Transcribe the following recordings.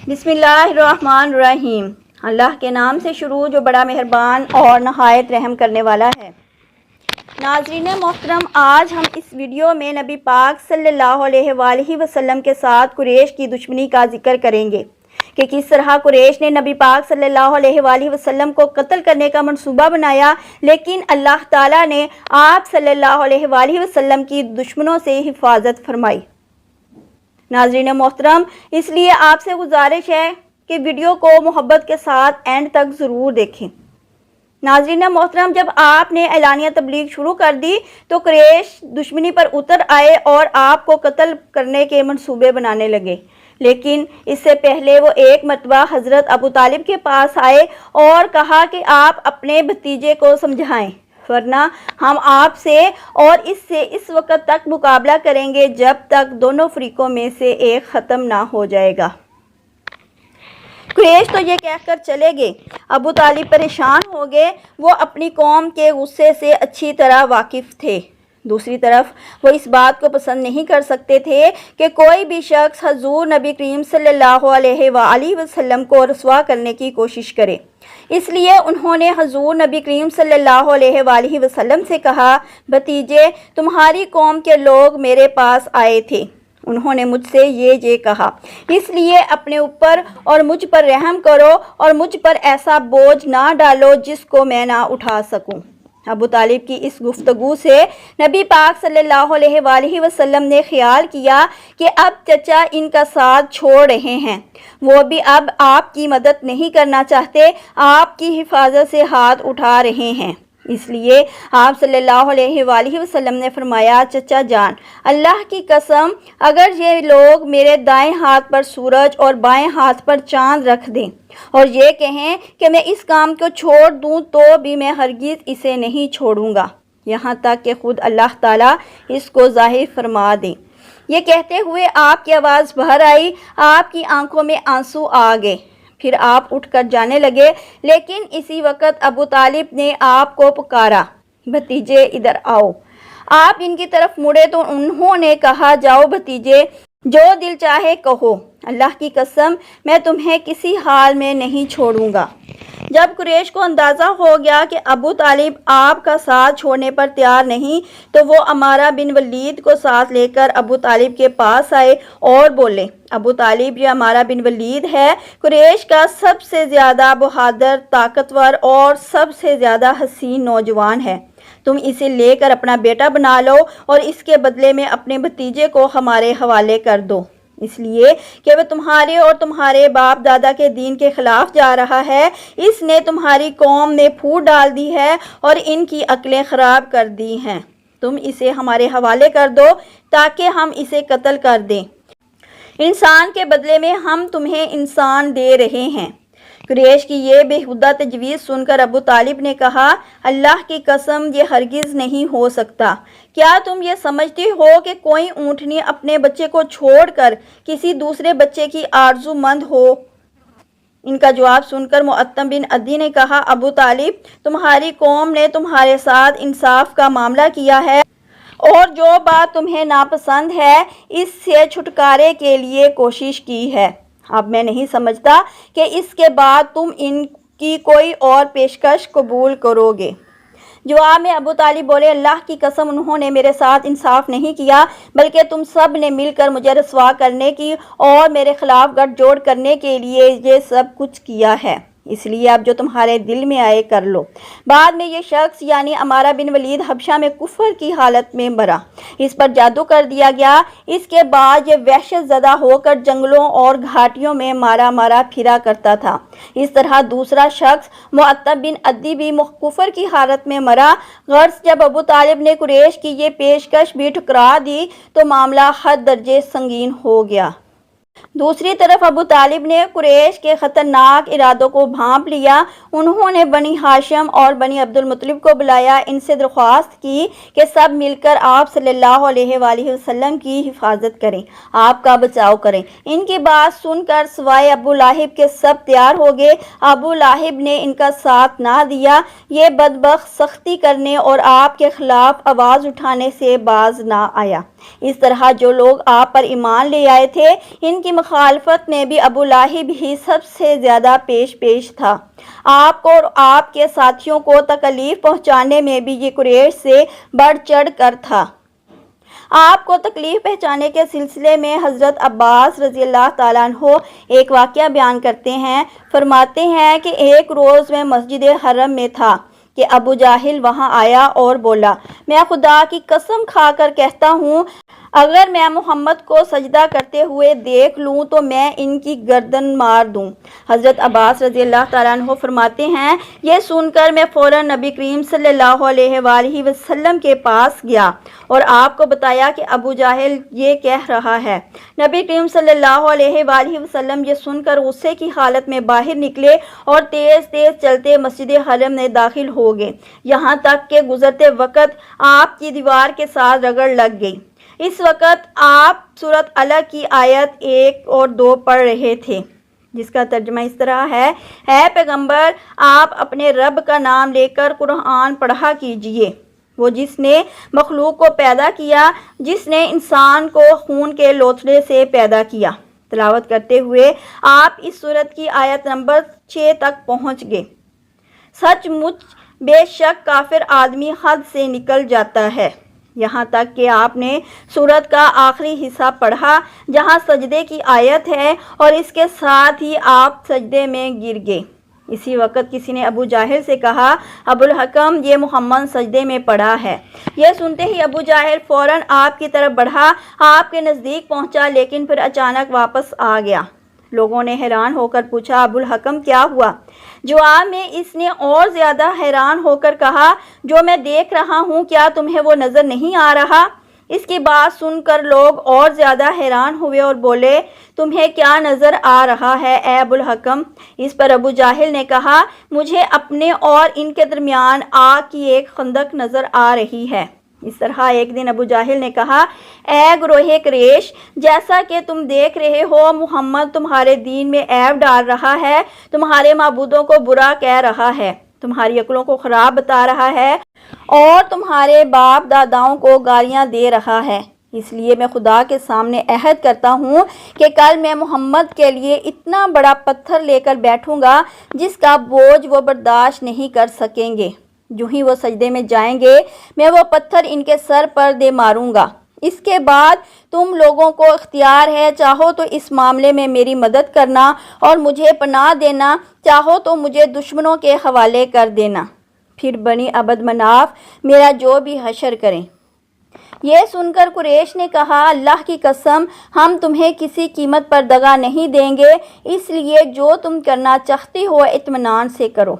بسم اللہ الرحمن الرحیم۔ اللہ کے نام سے شروع جو بڑا مہربان اور نہایت رحم کرنے والا ہے۔ ناظرین محترم، آج ہم اس ویڈیو میں نبی پاک صلی اللہ علیہ وآلہ وسلم کے ساتھ قریش کی دشمنی کا ذکر کریں گے کہ کس طرح قریش نے نبی پاک صلی اللہ علیہ وآلہ وسلم کو قتل کرنے کا منصوبہ بنایا، لیکن اللہ تعالیٰ نے آپ صلی اللہ علیہ وآلہ وسلم کی دشمنوں سے حفاظت فرمائی۔ ناظرین محترم، اس لیے آپ سے گزارش ہے کہ ویڈیو کو محبت کے ساتھ اینڈ تک ضرور دیکھیں۔ ناظرین محترم، جب آپ نے اعلانیہ تبلیغ شروع کر دی تو قریش دشمنی پر اتر آئے اور آپ کو قتل کرنے کے منصوبے بنانے لگے، لیکن اس سے پہلے وہ ایک مرتبہ حضرت ابو طالب کے پاس آئے اور کہا کہ آپ اپنے بھتیجے کو سمجھائیں، ورنہ ہم آپ سے اور اس سے اس وقت تک مقابلہ کریں گے جب تک دونوں فریقوں میں سے ایک ختم نہ ہو جائے گا۔ قریش تو یہ کہہ کر چلے گئے، ابو طالب پریشان ہو گئے، وہ اپنی قوم کے غصے سے اچھی طرح واقف تھے۔ دوسری طرف وہ اس بات کو پسند نہیں کر سکتے تھے کہ کوئی بھی شخص حضور نبی کریم صلی اللہ علیہ وآلہ وسلم کو رسوا کرنے کی کوشش کرے، اس لیے انہوں نے حضور نبی کریم صلی اللہ علیہ وآلہ وسلم سے کہا، بھتیجے، تمہاری قوم کے لوگ میرے پاس آئے تھے، انہوں نے مجھ سے یہ کہا، اس لیے اپنے اوپر اور مجھ پر رحم کرو اور مجھ پر ایسا بوجھ نہ ڈالو جس کو میں نہ اٹھا سکوں۔ ابو طالب کی اس گفتگو سے نبی پاک صلی اللہ علیہ وآلہ وسلم نے خیال کیا کہ اب چچا ان کا ساتھ چھوڑ رہے ہیں، وہ بھی اب آپ کی مدد نہیں کرنا چاہتے، آپ کی حفاظت سے ہاتھ اٹھا رہے ہیں۔ اس لیے آپ صلی اللہ علیہ وآلہ وسلم نے فرمایا، چچا جان، اللہ کی قسم، اگر یہ لوگ میرے دائیں ہاتھ پر سورج اور بائیں ہاتھ پر چاند رکھ دیں اور یہ کہیں کہ میں اس کام کو چھوڑ دوں تو بھی میں ہرگز اسے نہیں چھوڑوں گا، یہاں تک کہ خود اللہ تعالیٰ اس کو ظاہر فرما دیں۔ یہ کہتے ہوئے آپ کی آواز باہر آئی، آپ کی آنکھوں میں آنسو آ گئے، پھر آپ اٹھ کر جانے لگے، لیکن اسی وقت ابو طالب نے آپ کو پکارا، بھتیجے ادھر آؤ۔ آپ ان کی طرف مڑے تو انہوں نے کہا، جاؤ بھتیجے، جو دل چاہے کہو، اللہ کی قسم میں تمہیں کسی حال میں نہیں چھوڑوں گا۔ جب قریش کو اندازہ ہو گیا کہ ابو طالب آپ کا ساتھ چھوڑنے پر تیار نہیں تو وہ عمارہ بن ولید کو ساتھ لے کر ابو طالب کے پاس آئے اور بولے، ابو طالب، یہ عمارہ بن ولید ہے، قریش کا سب سے زیادہ بہادر، طاقتور اور سب سے زیادہ حسین نوجوان ہے، تم اسے لے کر اپنا بیٹا بنا لو اور اس کے بدلے میں اپنے بھتیجے کو ہمارے حوالے کر دو، اس لیے کہ وہ تمہارے اور تمہارے باپ دادا کے دین کے خلاف جا رہا ہے، اس نے تمہاری قوم میں پھوٹ ڈال دی ہے اور ان کی عقلیں خراب کر دی ہیں، تم اسے ہمارے حوالے کر دو تاکہ ہم اسے قتل کر دیں، انسان کے بدلے میں ہم تمہیں انسان دے رہے ہیں۔ قریش کی یہ بےہودہ تجویز سن کر ابو طالب نے کہا، اللہ کی قسم، یہ ہرگز نہیں ہو سکتا، کیا تم یہ سمجھتے ہو کہ کوئی اونٹنی اپنے بچے کو چھوڑ کر کسی دوسرے بچے کی آرزو مند ہو؟ ان کا جواب سن کر معتم بن عدی نے کہا، ابو طالب، تمہاری قوم نے تمہارے ساتھ انصاف کا معاملہ کیا ہے اور جو بات تمہیں ناپسند ہے اس سے چھٹکارے کے لیے کوشش کی ہے، اب میں نہیں سمجھتا کہ اس کے بعد تم ان کی کوئی اور پیشکش قبول کرو گے۔ جواب میں ابو طالب بولے، اللہ کی قسم، انہوں نے میرے ساتھ انصاف نہیں کیا بلکہ تم سب نے مل کر مجھے رسوا کرنے کی اور میرے خلاف گٹھ جوڑ کرنے کے لیے یہ سب کچھ کیا ہے، اس لیے اب جو تمہارے دل میں آئے کر لو۔ بعد میں یہ شخص یعنی عمارہ بن ولید حبشہ میں کفر کی حالت میں مرا، اس پر جادو کر دیا گیا، اس کے بعد یہ وحشت زدہ ہو کر جنگلوں اور گھاٹیوں میں مارا پھرا کرتا تھا۔ اس طرح دوسرا شخص معتب بن عدی بھی کفر کی حالت میں مرا۔ غرض جب ابو طالب نے قریش کی یہ پیشکش بھی ٹھکرا دی تو معاملہ حد درجے سنگین ہو گیا۔ دوسری طرف ابو طالب نے قریش کے خطرناک ارادوں کو بھانپ لیا، انہوں نے بنی ہاشم اور بنی عبد المطلب کو بلایا، ان سے درخواست کی کہ سب مل کر آپ صلی اللہ علیہ وآلہ وسلم کی حفاظت کریں، آپ کا بچاؤ کریں۔ ان کی بات سن کر سوائے ابو لہب کے سب تیار ہو گئے، ابو لہب نے ان کا ساتھ نہ دیا، یہ بدبخت سختی کرنے اور آپ کے خلاف آواز اٹھانے سے باز نہ آیا۔ اس طرح جو لوگ آپ پر ایمان لے آئے تھے ان کی مخالفت میں بھی ابو لہب ہی سب سے زیادہ پیش تھا۔ آپ کو اور آپ کے ساتھیوں کو تکلیف پہنچانے میں بھی یہ قریش سے بڑھ چڑھ کر تھا۔ آپ کو تکلیف پہنچانے کے سلسلے میں حضرت عباس رضی اللہ تعالیٰ عنہ ایک واقعہ بیان کرتے ہیں۔ فرماتے ہیں کہ ایک روز میں مسجد حرم میں تھا کہ ابو جہل وہاں آیا اور بولا، میں خدا کی قسم کھا کر کہتا ہوں اگر میں محمد کو سجدہ کرتے ہوئے دیکھ لوں تو میں ان کی گردن مار دوں۔ حضرت عباس رضی اللہ تعالیٰ عنہ فرماتے ہیں یہ سن کر میں فوراً نبی کریم صلی اللہ علیہ وآلہ وسلم کے پاس گیا اور آپ کو بتایا کہ ابو جہل یہ کہہ رہا ہے۔ نبی کریم صلی اللہ علیہ وآلہ وسلم یہ سن کر غصے کی حالت میں باہر نکلے اور تیز تیز چلتے مسجد حرم میں داخل ہو گئے، یہاں تک کہ گزرتے وقت آپ کی دیوار کے ساتھ رگڑ لگ گئی۔ اس وقت آپ سورۃ الگ کی آیت 1 اور 2 پڑھ رہے تھے، جس کا ترجمہ اس طرح ہے، اے پیغمبر آپ اپنے رب کا نام لے کر قرآن پڑھا کیجئے، وہ جس نے مخلوق کو پیدا کیا، جس نے انسان کو خون کے لوتھڑے سے پیدا کیا۔ تلاوت کرتے ہوئے آپ اس سورت کی آیت نمبر 6 تک پہنچ گئے۔ سچ مچ بے شک کافر آدمی حد سے نکل جاتا ہے، یہاں تک کہ آپ نے سورت کا آخری حصہ پڑھا جہاں سجدے کی آیت ہے اور اس کے ساتھ ہی آپ سجدے میں گر گئے۔ اسی وقت کسی نے ابو جہل سے کہا، ابو الحکم یہ محمد سجدے میں پڑا ہے۔ یہ سنتے ہی ابو جہل فوراً آپ کی طرف بڑھا، آپ کے نزدیک پہنچا لیکن پھر اچانک واپس آ گیا۔ لوگوں نے حیران ہو کر پوچھا، ابو الحکم کیا ہوا؟ جواب میں اس نے اور زیادہ حیران ہو کر کہا، جو میں دیکھ رہا ہوں کیا تمہیں وہ نظر نہیں آ رہا؟ اس کی بات سن کر لوگ اور زیادہ حیران ہوئے اور بولے، تمہیں کیا نظر آ رہا ہے اے ابو الحکم؟ اس پر ابو جہل نے کہا، مجھے اپنے اور ان کے درمیان آگ کی ایک خندق نظر آ رہی ہے۔ اس طرح ایک دن ابو جہل نے کہا، اے گروہ قریش، جیسا کہ تم دیکھ رہے ہو محمد تمہارے دین میں عیب ڈال رہا ہے، تمہارے معبودوں کو برا کہہ رہا ہے، تمہاری عقلوں کو خراب بتا رہا ہے اور تمہارے باپ داداؤں کو گالیاں دے رہا ہے۔ اس لیے میں خدا کے سامنے عہد کرتا ہوں کہ کل میں محمد کے لیے اتنا بڑا پتھر لے کر بیٹھوں گا جس کا بوجھ وہ برداشت نہیں کر سکیں گے۔ جو ہی وہ سجدے میں جائیں گے میں وہ پتھر ان کے سر پر دے ماروں گا۔ اس کے بعد تم لوگوں کو اختیار ہے، چاہو تو اس معاملے میں میری مدد کرنا اور مجھے پناہ دینا، چاہو تو مجھے دشمنوں کے حوالے کر دینا، پھر بنی عبد مناف میرا جو بھی حشر کریں۔ یہ سن کر قریش نے کہا، اللہ کی قسم ہم تمہیں کسی قیمت پر دگا نہیں دیں گے، اس لیے جو تم کرنا چاہتے ہو اطمینان سے کرو۔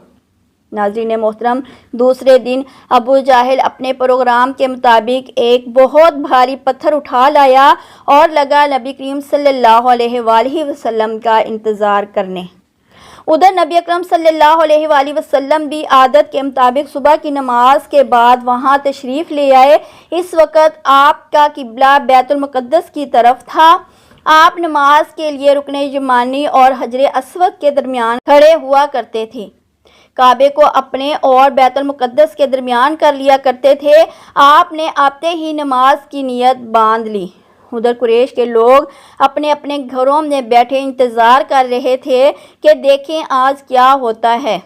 ناظرین محترم، دوسرے دن ابو جہل اپنے پروگرام کے مطابق ایک بہت بھاری پتھر اٹھا لایا اور لگا نبی کریم صلی اللہ علیہ وآلہ وسلم کا انتظار کرنے۔ ادھر نبی اکرم صلی اللہ علیہ وآلہ وسلم بھی عادت کے مطابق صبح کی نماز کے بعد وہاں تشریف لے آئے۔ اس وقت آپ کا قبلہ بیت المقدس کی طرف تھا۔ آپ نماز کے لیے رکن یمانی اور حجر اسود کے درمیان کھڑے ہوا کرتے تھے، کعبے کو اپنے اور بیت المقدس کے درمیان کر لیا کرتے تھے۔ آپ نے آتے ہی نماز کی نیت باندھ لی۔ ادھر قریش کے لوگ اپنے اپنے گھروں میں بیٹھے انتظار کر رہے تھے کہ دیکھیں آج کیا ہوتا ہے،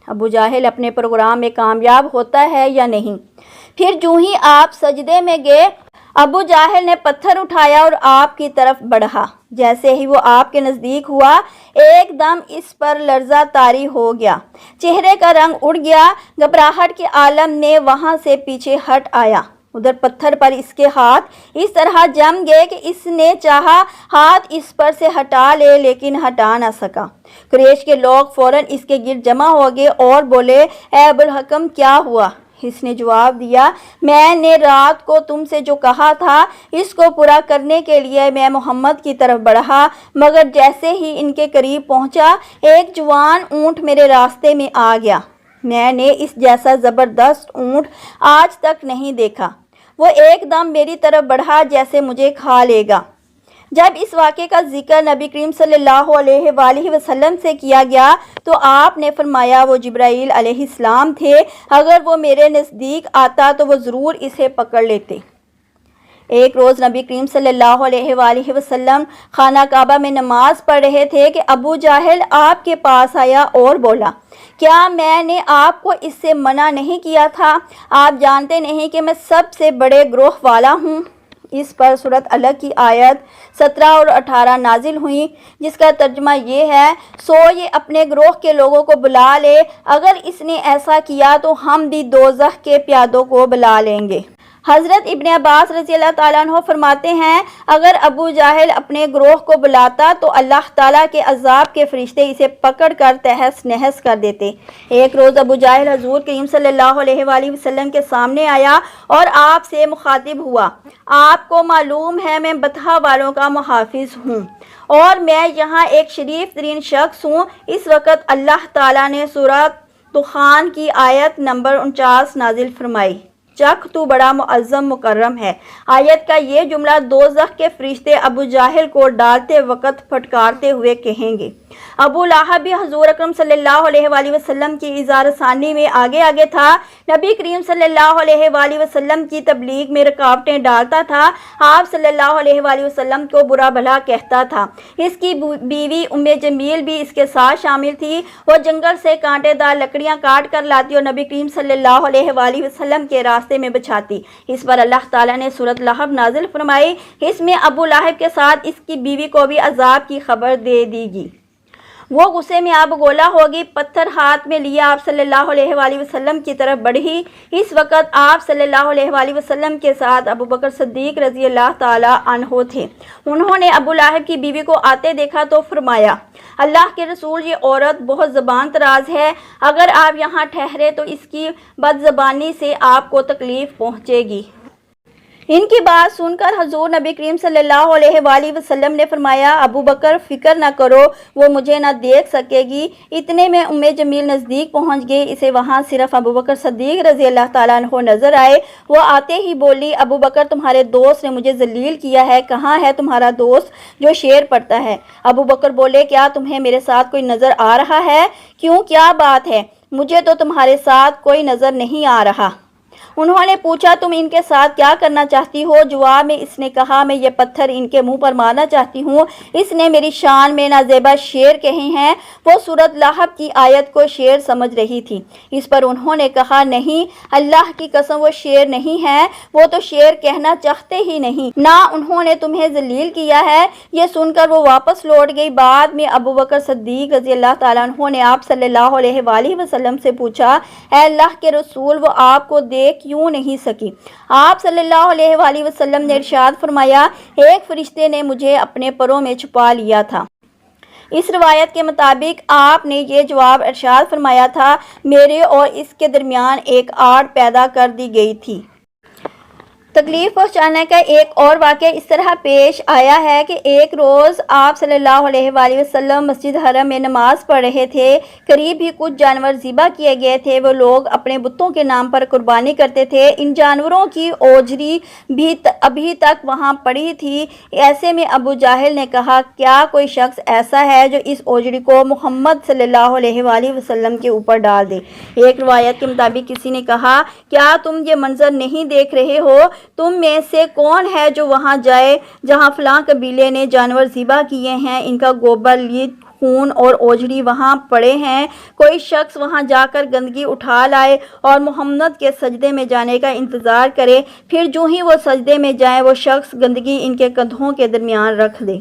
ابو جہل اپنے پروگرام میں کامیاب ہوتا ہے یا نہیں۔ پھر جو ہی آپ سجدے میں گئے، ابو جہل نے پتھر اٹھایا اور آپ کی طرف بڑھا۔ جیسے ہی وہ آپ کے نزدیک ہوا، ایک دم اس پر لرزہ طاری ہو گیا، چہرے کا رنگ اڑ گیا، گھبراہٹ کے عالم میں وہاں سے پیچھے ہٹ آیا۔ ادھر پتھر پر اس کے ہاتھ اس طرح جم گئے کہ اس نے چاہا ہاتھ اس پر سے ہٹا لے لیکن ہٹا نہ سکا۔ قریش کے لوگ فوراً اس کے گرد جمع ہو گئے اور بولے، اے ابو الحکم کیا ہوا؟ اس نے جواب دیا، میں نے رات کو تم سے جو کہا تھا اس کو پورا کرنے کے لیے میں محمد کی طرف بڑھا، مگر جیسے ہی ان کے قریب پہنچا ایک جوان اونٹ میرے راستے میں آ گیا۔ میں نے اس جیسا زبردست اونٹ آج تک نہیں دیکھا۔ وہ ایک دم میری طرف بڑھا جیسے مجھے کھا لے گا۔ جب اس واقعے کا ذکر نبی کریم صلی اللہ علیہ وآلہ وسلم سے کیا گیا تو آپ نے فرمایا، وہ جبرائیل علیہ السلام تھے، اگر وہ میرے نزدیک آتا تو وہ ضرور اسے پکڑ لیتے۔ ایک روز نبی کریم صلی اللہ علیہ وآلہ وسلم خانہ کعبہ میں نماز پڑھ رہے تھے کہ ابو جہل آپ کے پاس آیا اور بولا، کیا میں نے آپ کو اس سے منع نہیں کیا تھا؟ آپ جانتے نہیں کہ میں سب سے بڑے گروہ والا ہوں؟ اس پر سورۃ الگ کی آیت 17 اور 18 نازل ہوئیں، جس کا ترجمہ یہ ہے، سو یہ اپنے گروہ کے لوگوں کو بلا لے، اگر اس نے ایسا کیا تو ہم بھی دوزخ کے پیادوں کو بلا لیں گے۔ حضرت ابن عباس رضی اللہ تعالیٰ عنہ فرماتے ہیں، اگر ابو جہل اپنے گروہ کو بلاتا تو اللہ تعالیٰ کے عذاب کے فرشتے اسے پکڑ کر تہس نہس کر دیتے۔ ایک روز ابو جہل حضور کریم صلی اللہ علیہ وآلہ وسلم کے سامنے آیا اور آپ سے مخاطب ہوا، آپ کو معلوم ہے میں بطحہ والوں کا محافظ ہوں اور میں یہاں ایک شریف ترین شخص ہوں۔ اس وقت اللہ تعالیٰ نے سورۃ دخان کی آیت نمبر 49 نازل فرمائی، چک تو بڑا معظم مکرم ہے۔ آیت کا یہ جملہ دوزخ کے فرشتے ابو جہل کو ڈالتے وقت پھٹکارتے ہوئے کہیں گے۔ ابو لہب بھی حضور اکرم صلی اللہ علیہ وآلہ وسلم کی اظہار ثانی میں آگے تھا، نبی کریم صلی اللہ علیہ وآلہ وسلم کی تبلیغ میں رکاوٹیں ڈالتا تھا، آپ صلی اللہ علیہ وآلہ وسلم کو برا بھلا کہتا تھا۔ اس کی بیوی ام جمیل بھی اس کے ساتھ شامل تھی، وہ جنگل سے کانٹے دار لکڑیاں کاٹ کر لاتی اور نبی کریم صلی اللہ علیہ وآلہ وسلم کے راستے میں بچھاتی۔ اس پر اللہ تعالیٰ نے سورۃ لہب نازل فرمائی، اس میں ابو لہب کے ساتھ اس کی بیوی کو بھی عذاب کی خبر دے دی گی۔ وہ غصے میں آب گولا ہوگی، پتھر ہاتھ میں لیا آپ صلی اللہ علیہ وآلہ وسلم کی طرف بڑھی۔ اس وقت آپ صلی اللہ علیہ وآلہ وسلم کے ساتھ ابو بکر صدیق رضی اللہ تعالیٰ عنہ تھے۔ انہوں نے ابو لہب کی بیوی کو آتے دیکھا تو فرمایا، اللہ کے رسول، یہ عورت بہت زبان دراز ہے، اگر آپ یہاں ٹھہرے تو اس کی بد زبانی سے آپ کو تکلیف پہنچے گی۔ ان کی بات سن کر حضور نبی کریم صلی اللہ علیہ وآلہ وسلم نے فرمایا، ابو بکر فکر نہ کرو، وہ مجھے نہ دیکھ سکے گی۔ اتنے میں ام جمیل نزدیک پہنچ گئی، اسے وہاں صرف ابو بکر صدیق رضی اللہ تعالیٰ عنہ نظر آئے۔ وہ آتے ہی بولی، ابو بکر تمہارے دوست نے مجھے ذلیل کیا ہے، کہاں ہے تمہارا دوست جو شعر پڑھتا ہے؟ ابو بکر بولے، کیا تمہیں میرے ساتھ کوئی نظر آ رہا ہے؟ کیوں، کیا بات ہے؟ مجھے تو تمہارے ساتھ کوئی نظر نہیں آ رہا۔ انہوں نے پوچھا، تم ان کے ساتھ کیا کرنا چاہتی ہو؟ جواب میں اس نے کہا، میں یہ پتھر ان کے منہ پر مارنا چاہتی ہوں۔ اس نے میری شان میں نازیبا شعر کہے ہیں۔ وہ سورۃ لہب کی آیت کو شعر سمجھ رہی تھی۔ اس پر انہوں نے کہا، نہیں، اللہ کی قسم وہ شعر نہیں ہے، وہ تو شعر کہنا چاہتے ہی نہیں، نہ انہوں نے تمہیں ذلیل کیا ہے۔ یہ سن کر وہ واپس لوٹ گئی۔ بعد میں ابو بکر صدیق رضی اللہ تعالیٰ عنہ نے آپ صلی اللہ علیہ وآلہ وسلم سے پوچھا، اے اللہ کے رسول، وہ آپ کو دیکھ کیوں نہیں سکی؟ آپ صلی اللہ علیہ وآلہ وسلم نے ارشاد فرمایا، ایک فرشتے نے مجھے اپنے پروں میں چھپا لیا تھا۔ اس روایت کے مطابق آپ نے یہ جواب ارشاد فرمایا تھا، میرے اور اس کے درمیان ایک آڑ پیدا کر دی گئی تھی۔ تکلیف پہنچانے کا ایک اور واقعہ اس طرح پیش آیا ہے کہ ایک روز آپ صلی اللہ علیہ وآلہ وسلم مسجد حرم میں نماز پڑھ رہے تھے۔ قریب ہی کچھ جانور ذبح کیے گئے تھے، وہ لوگ اپنے بتوں کے نام پر قربانی کرتے تھے۔ ان جانوروں کی اوجری بھی ابھی تک وہاں پڑی تھی۔ ایسے میں ابو جہل نے کہا، کیا کوئی شخص ایسا ہے جو اس اوجری کو محمد صلی اللہ علیہ وآلہ وسلم کے اوپر ڈال دے؟ ایک روایت کے مطابق کسی نے کہا، کیا تم یہ منظر نہیں دیکھ رہے ہو؟ تم میں سے کون ہے جو وہاں جائے جہاں فلاں قبیلے نے جانور ذبح کیے ہیں، ان کا گوبر، لیت، خون اور اوجڑی وہاں پڑے ہیں؟ کوئی شخص وہاں جا کر گندگی اٹھا لائے اور محمد کے سجدے میں جانے کا انتظار کرے، پھر جو ہی وہ سجدے میں جائیں وہ شخص گندگی ان کے کندھوں کے درمیان رکھ دے۔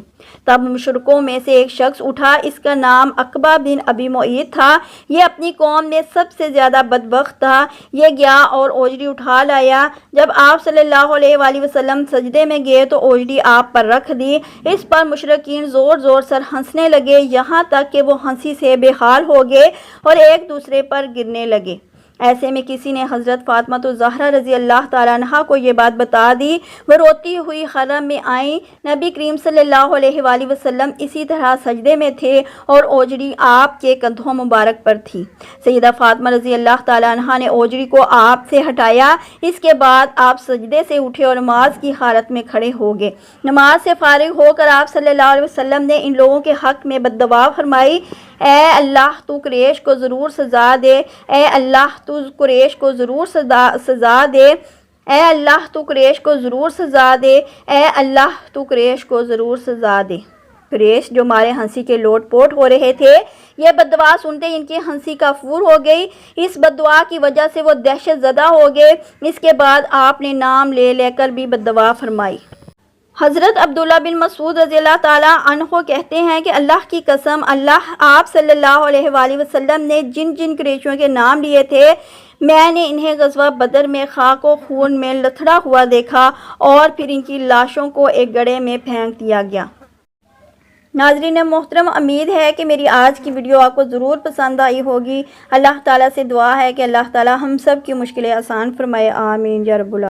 تب مشرکوں میں سے ایک شخص اٹھا، اس کا نام عقبہ بن ابی معیط تھا، یہ اپنی قوم میں سب سے زیادہ بدبخت تھا۔ یہ گیا اور اوجڑی اٹھا لایا۔ جب آپ صلی اللہ علیہ وآلہ وسلم سجدے میں گئے تو اوجڑی آپ پر رکھ دی۔ اس پر مشرکین زور زور سے ہنسنے لگے، یہاں تک کہ وہ ہنسی سے بے حال ہو گئے اور ایک دوسرے پر گرنے لگے۔ ایسے میں کسی نے حضرت فاطمہ الزہرا رضی اللہ تعالیٰ عنہا کو یہ بات بتا دی۔ وہ روتی ہوئی حرم میں آئیں، نبی کریم صلی اللہ علیہ وآلہ وسلم اسی طرح سجدے میں تھے اور اوجڑی آپ کے کندھوں مبارک پر تھی۔ سیدہ فاطمہ رضی اللہ تعالیٰ عنہا نے اوجڑی کو آپ سے ہٹایا۔ اس کے بعد آپ سجدے سے اٹھے اور نماز کی حالت میں کھڑے ہو گئے۔ نماز سے فارغ ہو کر آپ صلی اللہ علیہ وسلم نے ان لوگوں کے حق میں بددعا فرمائی، اے اللہ تو قریش کو ضرور سزا دے، اے اللہ تو قریش کو ضرور سزا دے۔ اے اللہ تو قریش کو ضرور سزا دے، اے اللہ تو قریش کو ضرور سزا دے۔ قریش جو مارے ہنسی کے لوٹ پوٹ ہو رہے تھے، یہ بد دعا سنتے ان کی ہنسی کافور ہو گئی۔ اس بد دعا کی وجہ سے وہ دہشت زدہ ہو گئے۔ اس کے بعد آپ نے نام لے لے کر بھی بد دعا فرمائی۔ حضرت عبداللہ بن مسعود رضی اللہ تعالیٰ عنہ کہتے ہیں کہ اللہ کی قسم، آپ صلی اللہ علیہ وآلہ وسلم نے جن جن قریشیوں کے نام لیے تھے، میں نے انہیں غزوہ بدر میں خاک و خون میں لتھڑا ہوا دیکھا اور پھر ان کی لاشوں کو ایک گڑھے میں پھینک دیا گیا۔ ناظرین محترم، امید ہے کہ میری آج کی ویڈیو آپ کو ضرور پسند آئی ہوگی۔ اللہ تعالیٰ سے دعا ہے کہ اللہ تعالیٰ ہم سب کی مشکلیں آسان فرمائے، آمین یا رب العالمین۔